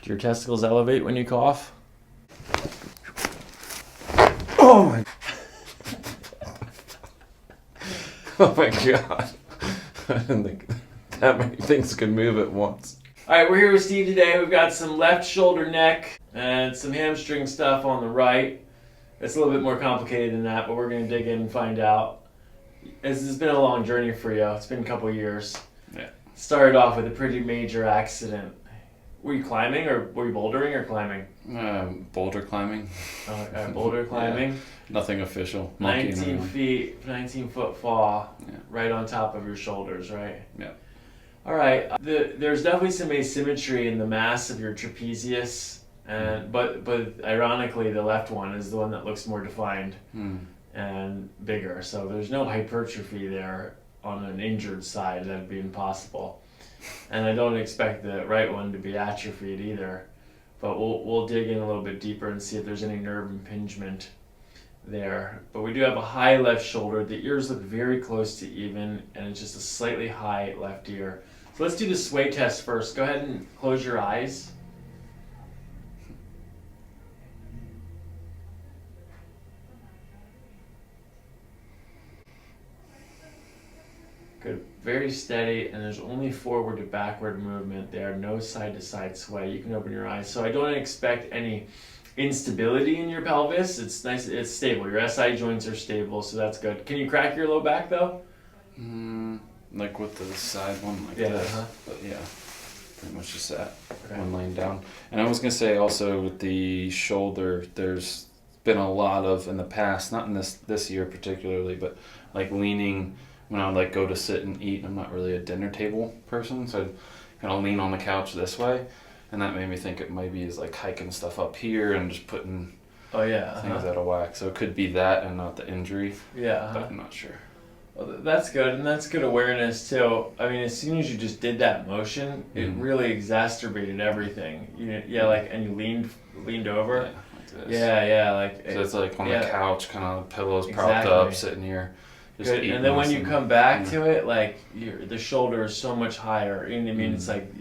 Do your testicles elevate when you cough? Oh my. Oh my god. I didn't think that many things could move at once. Alright, we're here with Steve today. We've got some left shoulder neck and some hamstring stuff on the right. It's a little bit more complicated than that, but we're going to dig in and find out. This has been a long journey for you. It's been a couple years. Yeah. Started off with a pretty major accident. Were you climbing, or were you bouldering or climbing? Boulder climbing. Boulder climbing. Yeah. Nothing official. 19 foot fall, yeah. Right on top of your shoulders, right? Yeah. All right. There's definitely some asymmetry in the mass of your trapezius, and but ironically, the left one is the one that looks more defined and bigger. So there's no hypertrophy there on an injured side. That'd be impossible. And I don't expect the right one to be atrophied either. But we'll dig in a little bit deeper and see if there's any nerve impingement there. But we do have a high left shoulder. The ears look very close to even, and it's just a slightly high left ear. So let's do the sway test first. Go ahead and close your eyes. Good, very steady, and there's only forward to backward movement there, no side to side sway. You can open your eyes. So I don't expect any instability in your pelvis. It's nice, it's stable. Your SI joints are stable, so that's good. Can you crack your low back though? Like with the side one like Yeah, this. But yeah, pretty much just that. Okay. One laying down. And I was going to say also with the shoulder, there's been a lot of, in the past, not in this year particularly, but like leaning when I would like go to sit and eat. I'm not really a dinner table person, so I'd kind of lean on the couch this way, and that made me think it maybe is like hiking stuff up here and just putting things out of whack. So it could be that and not the injury. Yeah. But I'm not sure. Well, that's good, and that's good awareness too. I mean, as soon as you just did that motion, it really exacerbated everything. And you leaned over. Yeah, like this. Yeah, like. So it's like on the couch, kind of pillows propped Exactly. up, sitting here. Just Good. And then when you come back to it, like the shoulder is so much higher. You know what I mean? It's like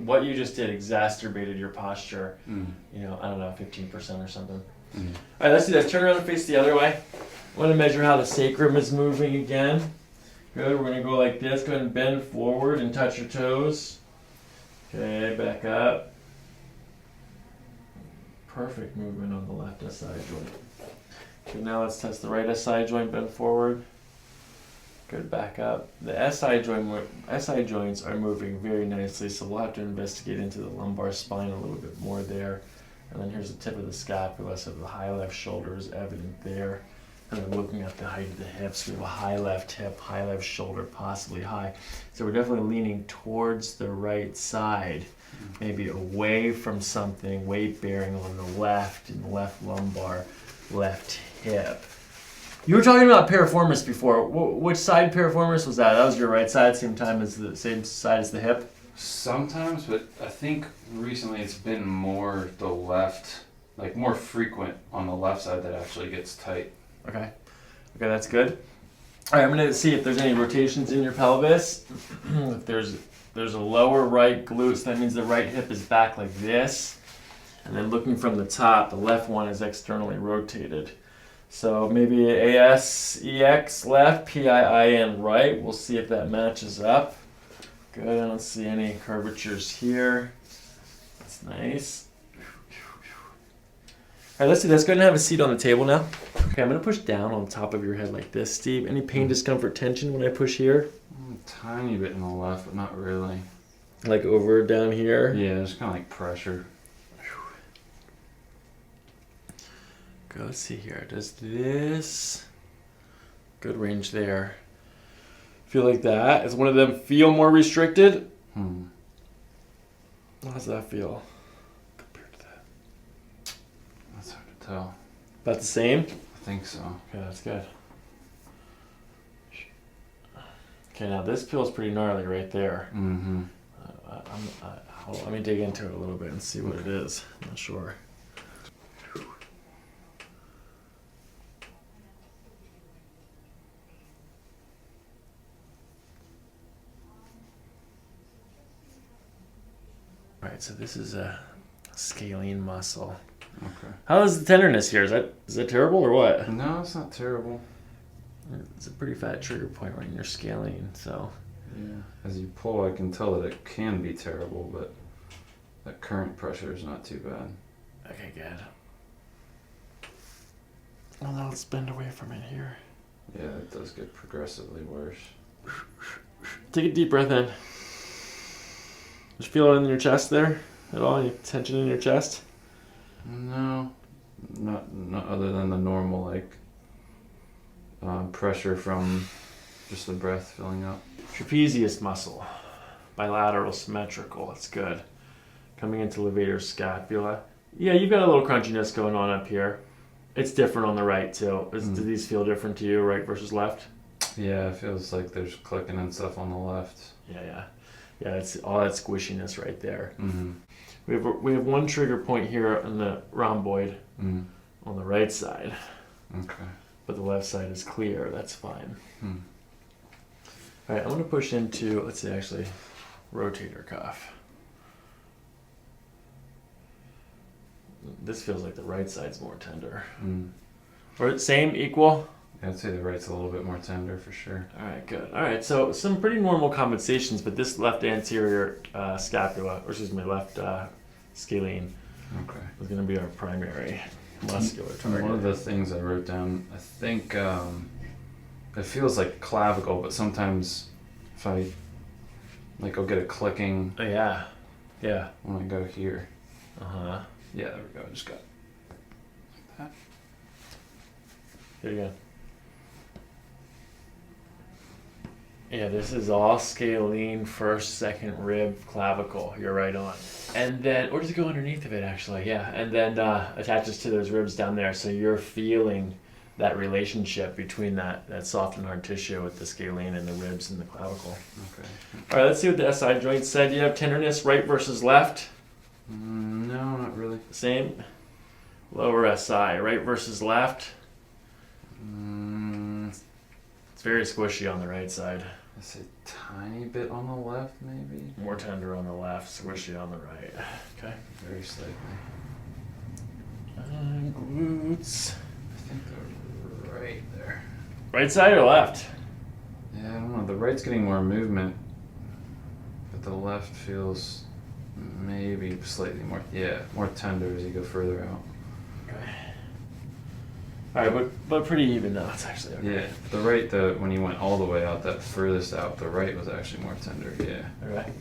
what you just did exacerbated your posture. I don't know, 15% or something. All right, let's do this. Turn around and face the other way. I want to measure how the sacrum is moving again. Good. We're going to go like this. Go ahead and bend forward and touch your toes. Okay, back up. Perfect movement on the left SI joint. Okay, now let's test the right SI joint, bend forward. Good, back up. The SI joints are moving very nicely, so we'll have to investigate into the lumbar spine a little bit more there. And then here's the tip of the scapula, so the high left shoulder is evident there. And then looking at the height of the hips, we have a high left hip, high left shoulder, possibly high. So we're definitely leaning towards the right side, maybe away from something, weight bearing on the left, in the left lumbar, left hip. You were talking about piriformis before. Which side piriformis was that? That was your right side, same side as the hip? Sometimes, but I think recently it's been more the left, like more frequent on the left side that actually gets tight. Okay, that's good. All right, I'm going to see if there's any rotations in your pelvis. If there's a lower right glute, so that means the right hip is back like this. And then looking from the top, the left one is externally rotated. So maybe ASEX left, PIIN right. We'll see if that matches up. Good, I don't see any curvatures here. That's nice. All right, let's do this. Go ahead and have a seat on the table now. Okay, I'm going to push down on top of your head like this, Steve. Any pain, discomfort, tension when I push here? A tiny bit in the left, but not really. Like over, down here? Yeah, there's kind of like pressure. Go, let's see here. Does this... Good range there. Feel like that? Does one of them feel more restricted? How does that feel compared to that? That's hard to tell. About the same? I think so. Okay, that's good. Okay, now this feels pretty gnarly right there. Let me dig into it a little bit and see what it is. I'm not sure. All right, right, so this is a scalene muscle. Okay. How is the tenderness here? Is that terrible or what? No, it's not terrible. It's a pretty fat trigger point when you're scaling, so. Yeah. As you pull, I can tell that it can be terrible, but that current pressure is not too bad. Okay, good. Well, now let's bend away from it here. Yeah, it does get progressively worse. Take a deep breath in. Just feel it in your chest there at all? Any tension in your chest? No, not other than the normal pressure from just the breath filling up. Trapezius muscle, bilateral symmetrical. That's good. Coming into levator scapula. Yeah, you've got a little crunchiness going on up here. It's different on the right too. Do these feel different to you, right versus left? Yeah, it feels like there's clicking and stuff on the left. Yeah. It's all that squishiness right there. Mm-hmm. We have one trigger point here in the rhomboid on the right side. Okay. But the left side is clear. That's fine. Hmm. All right, I'm going to push into, let's say actually, rotator cuff. This feels like the right side's more tender. Or same, equal? Yeah, I'd say the right's a little bit more tender for sure. All right, good. All right, so some pretty normal compensations, but this left anterior scapula, or excuse me, left scalene is going to be our primary muscular target. One of the things I wrote down, I think it feels like clavicle, but sometimes if I I'll get a clicking. Oh, yeah. When I go here. Uh-huh. Yeah, there we go. I just got like that. Here you go. Yeah, this is all scalene, first, second rib, clavicle. You're right on. And then, or does it go underneath of it actually? Yeah, and then attaches to those ribs down there. So you're feeling that relationship between that soft and hard tissue with the scalene and the ribs and the clavicle. Okay. All right, let's see what the SI joint said. You have tenderness right versus left? No, not really. Same. Lower SI, right versus left? It's very squishy on the right side. I say tiny bit on the left, maybe. More tender on the left, squishy on the right. Okay. Very slightly. Glutes. I think they're right there. Right side or left? Yeah, I don't know. The right's getting more movement, but the left feels maybe slightly more tender as you go further out. Okay. All right, but pretty even now. It's actually okay. Yeah, the right, when you went all the way out, that furthest out, the right was actually more tender. Yeah. All right. All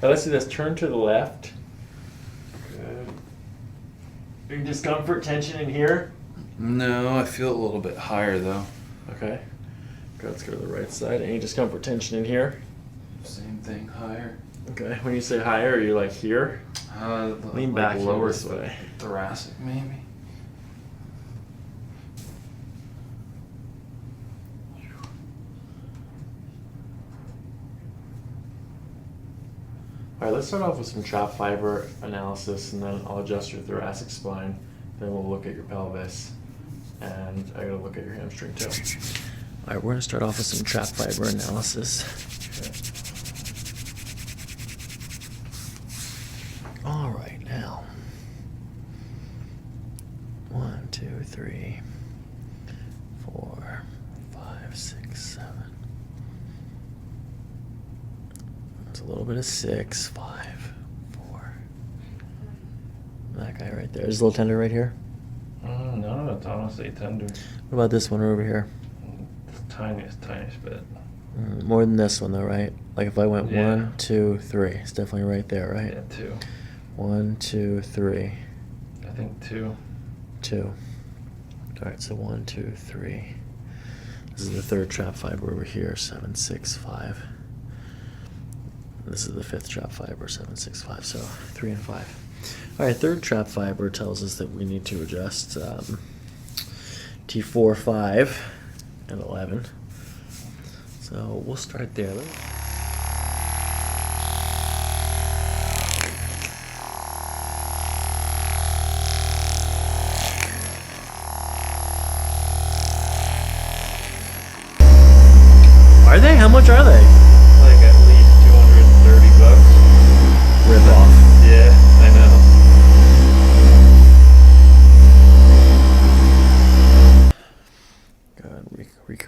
right, let's do this. Turn to the left. Good. Any discomfort, tension in here? No, I feel a little bit higher though. Okay. Good. Let's go to the right side. Any discomfort, tension in here? Same thing, higher. Okay. When you say higher, are you like here? Lean back lower this way. Thoracic, maybe. All right, let's start off with some trap fiber analysis, and then I'll adjust your thoracic spine. Then we'll look at your pelvis, and I gotta look at your hamstring too. All right, we're gonna start off with some trap fiber analysis. Okay. All right, now. 1, 2, 3, 4, 5, 6, 7. There's a little bit of 6, 5, 4. That guy right there. Is a little tender right here? No, it's honestly tender. What about this one over here? It's tiniest bit. More than this one though, right? Like if I went Yeah. 1, 2, 3. It's definitely right there, right? Yeah, 2. 1, 2, 3. I think 2. 2. All right, so 1, 2, 3. This is the third trap fiber over here, 7, 6, 5. This is the fifth trap fiber, 7, 6, 5. So 3 and 5. All right, third trap fiber tells us that we need to adjust T4, 5, and 11. So we'll start there. Are they? How much are they? Like at least $230. Rip off. Yeah.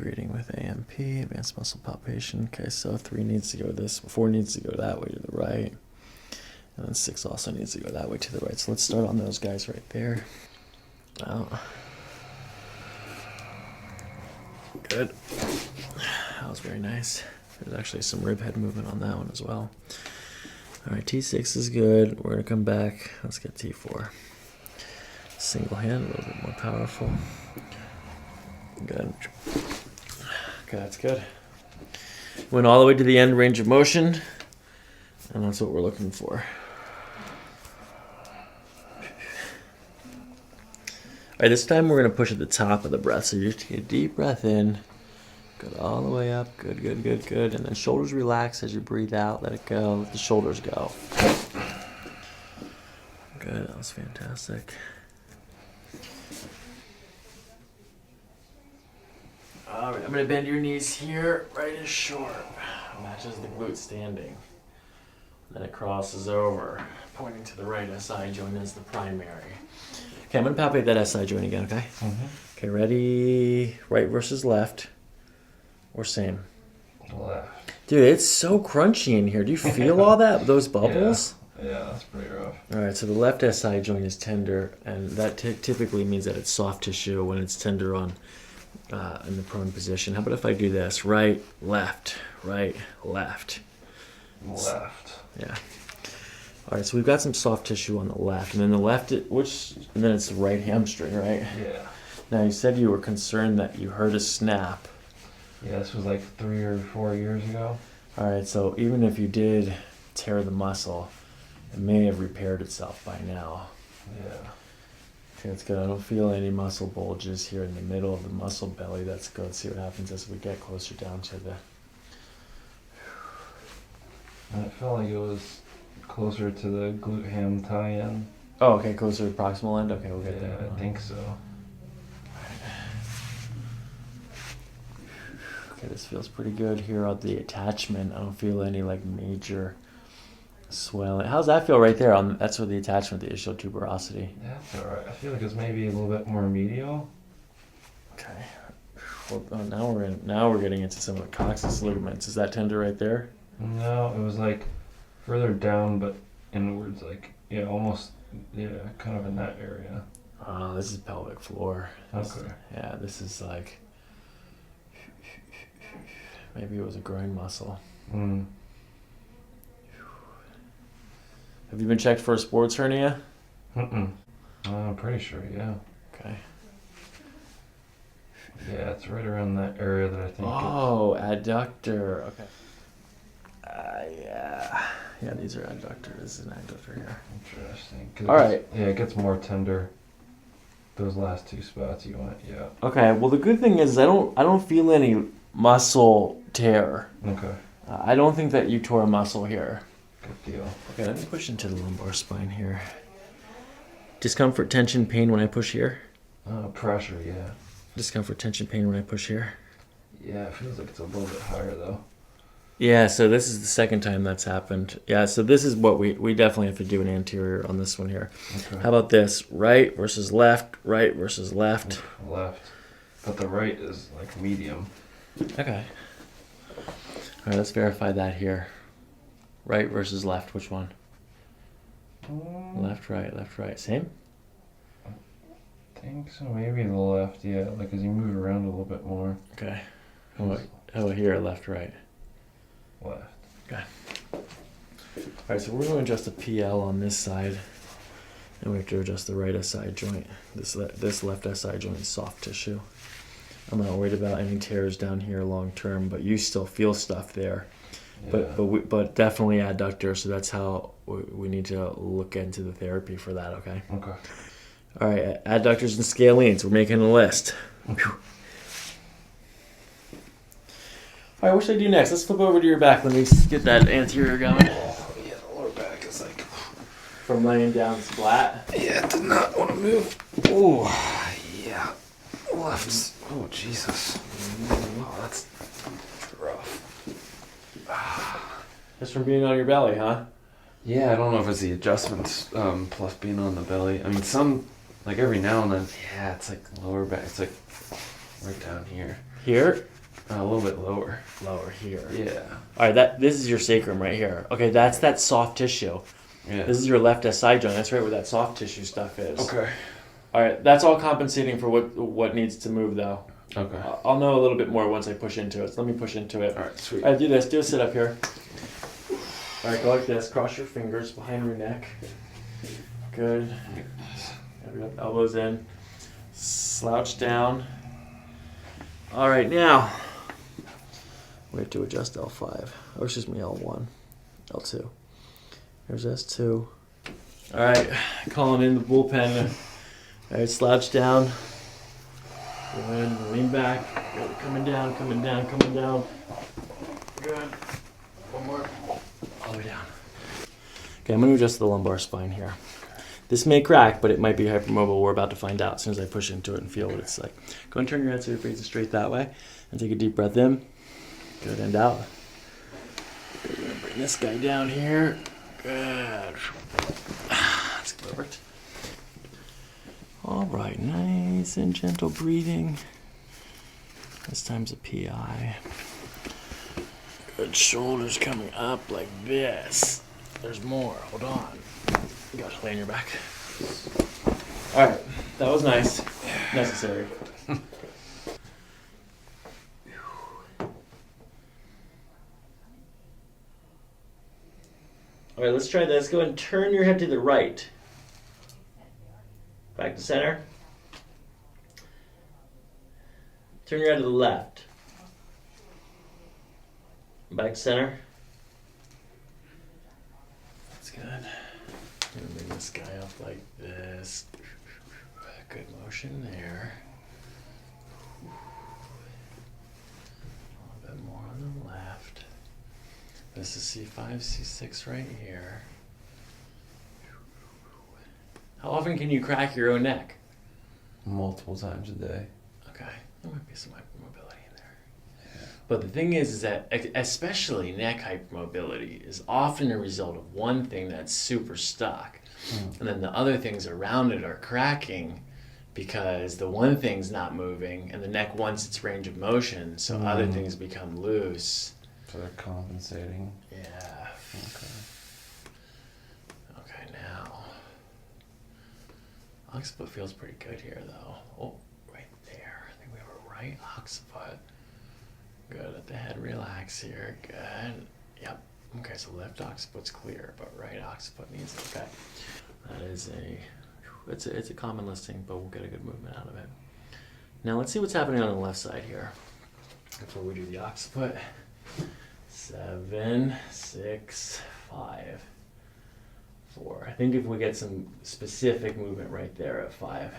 reading with AMP, advanced muscle palpation. Okay, so 3 needs to go this, 4 needs to go that way to the right. And then 6 also needs to go that way to the right. So let's start on those guys right there. Wow. Good. That was very nice. There's actually some rib head movement on that one as well. All right, T6 is good. We're going to come back. Let's get T4. Single hand, a little bit more powerful. Good. Okay, that's good. Went all the way to the end range of motion, and that's what we're looking for. All right, this time we're going to push at the top of the breath. So you just take a deep breath in, go all the way up. Good, good, good, good. And then shoulders relax as you breathe out. Let it go. Let the shoulders go. Good. That was fantastic. All right, I'm going to bend your knees here. Right as short. Matches the glute standing. Then it crosses over, pointing to the right SI joint as the primary. Okay, I'm going to palpate that SI joint again, okay? Mm-hmm. Okay, ready? Right versus left. Or same? Left. Dude, it's so crunchy in here. Do you feel all that? Those bubbles? Yeah, that's pretty rough. All right, so the left SI joint is tender, and that typically means that it's soft tissue when it's tender on in the prone position. How about if I do this? Right, left, right, left. Left. Yeah. All right, so we've got some soft tissue on the left, and then the left, and then it's the right hamstring, right? Yeah. Now, you said you were concerned that you heard a snap. Yeah, this was like 3 or 4 years ago. All right, so even if you did tear the muscle, it may have repaired itself by now. Yeah. Okay, that's good. I don't feel any muscle bulges here in the middle of the muscle belly. That's good. Let's see what happens as we get closer down to the... And it felt like it was closer to the glute ham tie-in. Oh, okay, closer to the proximal end? Okay, we'll get there. I think so. Okay, this feels pretty good here on the attachment. I don't feel any like major swelling. How's that feel right there? That's where the attachment, the ischial tuberosity. That's alright. I feel like it's maybe a little bit more medial. Okay. Well, now we're getting into some of the coccyx ligaments. Is that tender right there? No, it was like further down but inwards, like almost kind of in that area. Oh, this is pelvic floor. Okay. This is like maybe it was a groin muscle. Mm. Have you been checked for a sports hernia? I'm pretty sure, yeah. Okay. Yeah, it's right around that area that I think. Oh, adductor. Okay. Yeah, these are adductors. This is an adductor here. Interesting. All right. Yeah, it gets more tender. Those last 2 spots you went, yeah. Okay. Well, the good thing is I don't feel any muscle tear. Okay. I don't think that you tore a muscle here. Good deal. Okay, let me push into the lumbar spine here. Discomfort, tension, pain when I push here. Pressure, yeah. Discomfort, tension, pain when I push here. Yeah, it feels like it's a little bit higher though. Yeah, so this is the second time that's happened. Yeah, so this is what we definitely have to do an anterior on this one here. Okay. How about this? Right versus left, right versus left. Left. But the right is like medium. Okay. All right, let's verify that here. Right versus left, which one? Left, right. Same? I think so, maybe the left, yeah, like as you move around a little bit more. Okay. Oh, here, left, right. Left. Okay. All right, so we're going to adjust the PL on this side, and we have to adjust the right SI joint. This left SI joint is soft tissue. I'm not worried about any tears down here long term, but you still feel stuff there. Yeah. But definitely adductor, so that's how we need to look into the therapy for that, okay? Okay. All right, adductors and scalenes, we're making a list. All right, what should I do next? Let's flip over to your back. Let me get that anterior going. Oh, yeah, the lower back is like... From laying down flat. Yeah, did not want to move. Oh, yeah. Left. Oh, Jesus. Oh, that's rough. Just from being on your belly, huh? Yeah, I don't know if it's the adjustments plus being on the belly. I mean, some, like every now and then, yeah, it's like lower back. It's like right down here. Here? A little bit lower. Lower here. Yeah. All right, this is your sacrum right here. Okay, that's that soft tissue. Yeah. This is your left SI joint. That's right where that soft tissue stuff is. Okay. All right, that's all compensating for what needs to move, though. Okay. I'll know a little bit more once I push into it. So let me push into it. All right, sweet. All right, do this. Do a sit up here. All right, go like this. Cross your fingers behind your neck. Good. Elbows in. Slouch down. All right, now we have to adjust L5. Or excuse me, L1. L2. Here's S2. All right, calling in the bullpen. All right, slouch down. Good. Lean back. Good. Coming down, coming down, coming down. Good. One more. All the way down. Okay, I'm going to adjust the lumbar spine here. This may crack, but it might be hypermobile. We're about to find out as soon as I push into it and feel what it's like. Go and turn your head so you're facing straight that way. And take a deep breath in. Good, and out. Good, we're going to bring this guy down here. Good. That's perfect. All right, nice and gentle breathing. This time's a PI. Good, shoulders coming up like this. There's more, hold on. You gotta lay on your back. All right, that was nice, necessary. All right, let's try this. Go and turn your head to the right. Back to center. Turn your head to the left. Back to center. That's good. I'm gonna bring this guy up like this. Good motion there. A little bit more on the left. This is C5, C6 right here. How often can you crack your own neck? Multiple times a day. Okay, there might be some hypermobility in there. Yeah. But the thing is that especially neck hypermobility is often a result of one thing that's super stuck. And then the other things around it are cracking because the one thing's not moving and the neck wants its range of motion, so other things become loose. So they're compensating. Yeah. Okay. Okay, now. Occiput feels pretty good here, though. Oh, right there. I think we have a right occiput. Good. Let the head relax here. Good. Yep. Okay, so left occiput's clear, but right occiput needs it. Okay. That is it's a common listing, but we'll get a good movement out of it. Now let's see what's happening on the left side here. Before we do the occiput. 7, 6, 5, 4. I think if we get some specific movement right there at 5,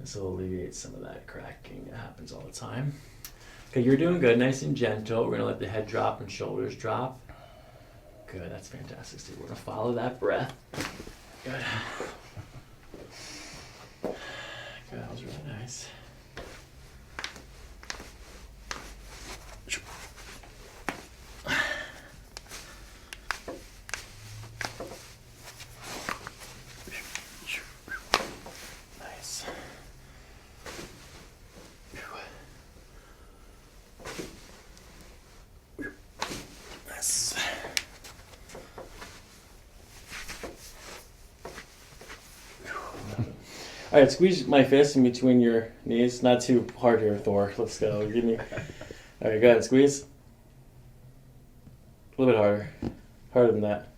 this will alleviate some of that cracking that happens all the time. Okay, you're doing good, nice and gentle. We're gonna let the head drop and shoulders drop. Good, that's fantastic. So we're gonna follow that breath. Good. Good, that was really nice. Nice. Yes. All right, squeeze my fist in between your knees. Not too hard here, Thor. Let's go. Give me. All right, go ahead. Squeeze. A little bit harder. Harder than that.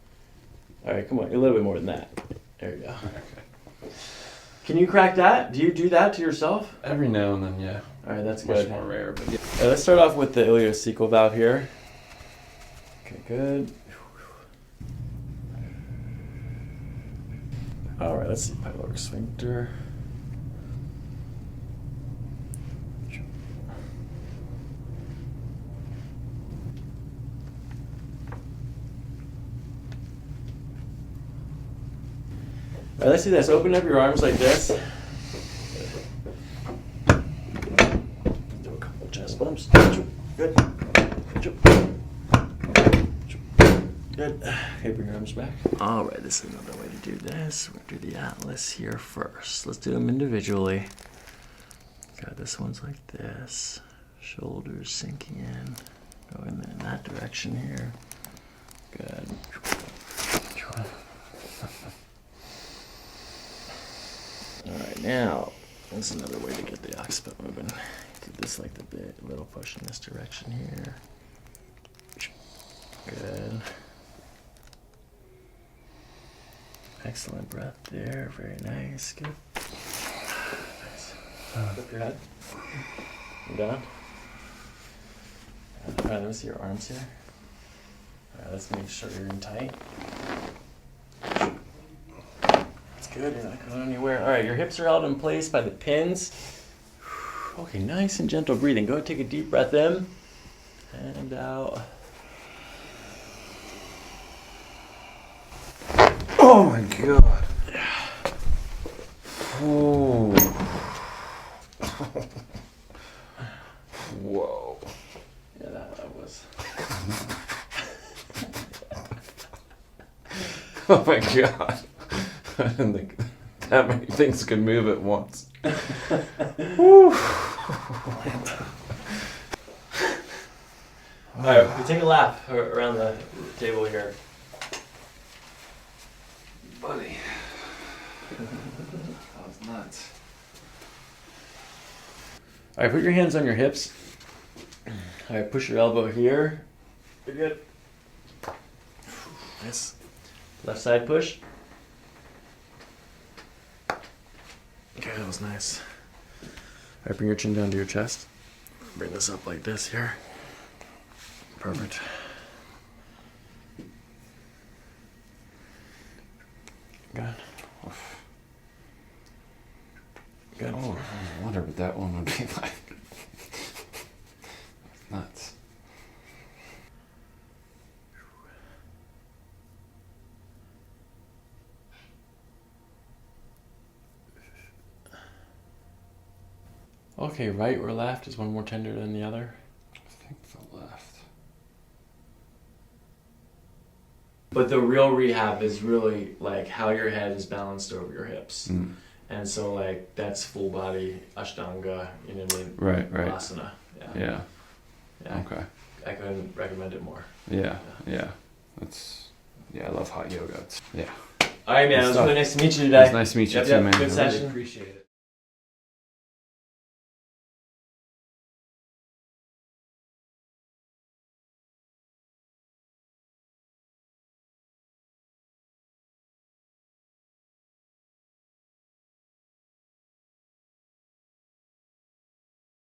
All right, come on. A little bit more than that. There you go. Can you crack that? Do you do that to yourself? Every now and then, yeah. All right, that's Much good. more rare, but yeah. All right, let's start off with the iliocecal valve here. Okay, good. All right, let's see pyloric sphincter. All right, let's do this. Open up your arms like this. Do a couple chest bumps. Good. Good. Okay, bring your arms back. All right, this is another way to do this. We're going to do the atlas here first. Let's do them individually. God, this one's like this. Shoulders sinking in. Going in that direction here. Good. Alright, now, that's another way to get the occiput moving. Do this like the little push in this direction here. Good. Excellent breath there. Very nice. Good. Nice. Flip your head. You done? Alright, let me see your arms here. Alright, let's make sure you're in tight. That's good. You're not going anywhere. Alright, your hips are held in place by the pins. Okay, nice and gentle breathing. Go ahead, take a deep breath in and out. Oh my god. Oh. Whoa. Yeah, that was. Oh my god. I didn't think that many things could move at once. Woo. Alright, we take a lap around the table here. Buddy. That was nuts. Alright, put your hands on your hips. Alright, push your elbow here. You're good. Nice. Left side push. Okay, that was nice. Alright, bring your chin down to your chest. Bring this up like this here. Perfect. Good. Good. Oh, I wonder what that one would be like. Nuts. Okay, right or left? Is one more tender than the other? I think the left. But the real rehab is really like how your head is balanced over your hips. Mm. And so like that's full body Ashtanga, you know what I mean? Right, right. Asana. Yeah. Yeah. Okay. I couldn't recommend it more. Yeah. That's. Yeah, I love hot yoga. Yeah. All right, man. Good It was stuff. really nice to meet you It today. was nice to meet you too, man. Good I really session. appreciate it.